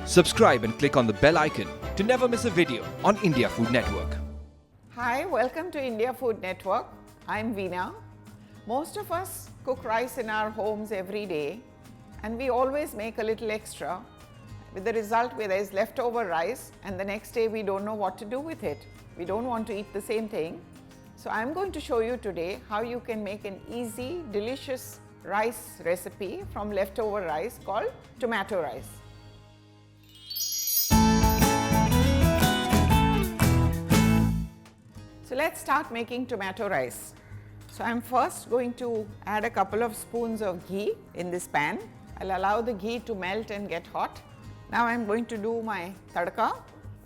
Subscribe and click on the bell icon to never miss a video on India Food Network. Hi, welcome to India Food Network. I'm Veena. Most of us cook rice in our homes every day and we always make a little extra, with the result where there is leftover rice and the next day we don't know what to do with it. We don't want to eat the same thing. So I'm going to show you today how you can make an easy, delicious rice recipe from leftover rice called tomato rice. So let's start making tomato rice. So I'm first going to add a couple of spoons of ghee in this pan. I'll allow the ghee to melt and get hot. Now I'm going to do my tadka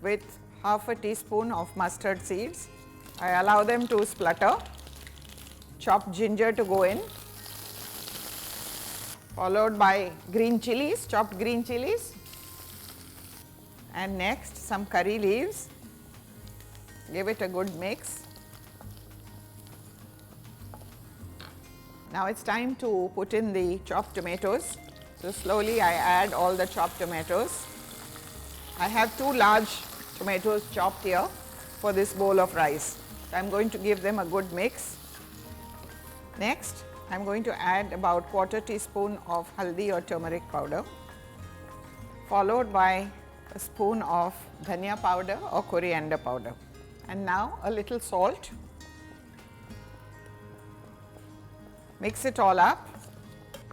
with half a teaspoon of mustard seeds. I allow them to splutter. Chopped ginger to go in, followed by green chilies, chopped green chilies, and next some curry leaves. Give it a good mix. Now it's time to put in the chopped tomatoes. So slowly I add all the chopped tomatoes. I have 2 large tomatoes chopped here for this bowl of rice. So I'm going to give them a good mix. Next, I'm going to add about 1/4 teaspoon of haldi or turmeric powder, followed by a spoon of dhania powder or coriander powder. And now a little salt. Mix it all up,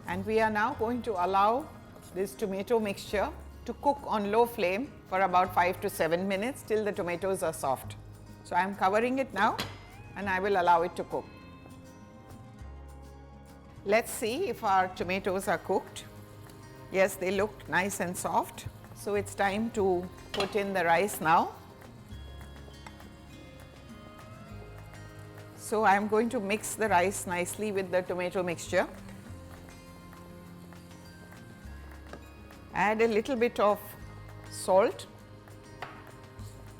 and we are now going to allow this tomato mixture to cook on low flame for about 5 to 7 minutes till the tomatoes are soft. So I am covering it now and I will allow it to cook. Let's see if our tomatoes are cooked. Yes, they look nice and soft. So it's time to put in the rice now. So I am going to mix the rice nicely with the tomato mixture. Add a little bit of salt.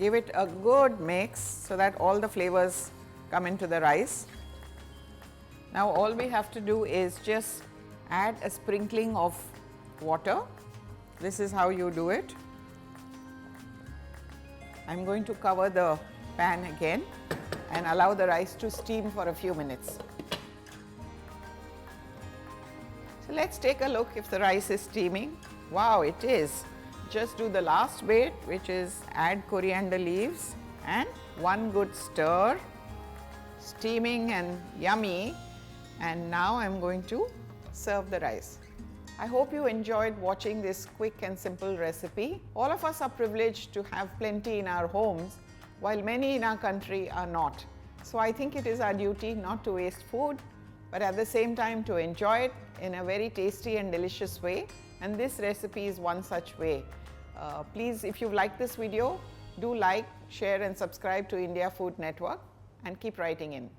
Give it a good mix so that all the flavors come into the rice. Now all we have to do is just add a sprinkling of water. This is how you do it. I'm going to cover the pan again and allow the rice to steam for a few minutes. So let's take a look if the rice is steaming. Wow, it is. Just do the last bit, which is add coriander leaves and one good stir. Steaming and yummy. And now I'm going to serve the rice. I hope you enjoyed watching this quick and simple recipe. All of us are privileged to have plenty in our homes, while many in our country are not. So I think it is our duty not to waste food, but at the same time to enjoy it in a very tasty and delicious way. And this recipe is one such way. Please, if you like this video, do like, share and subscribe to India Food Network and keep writing in.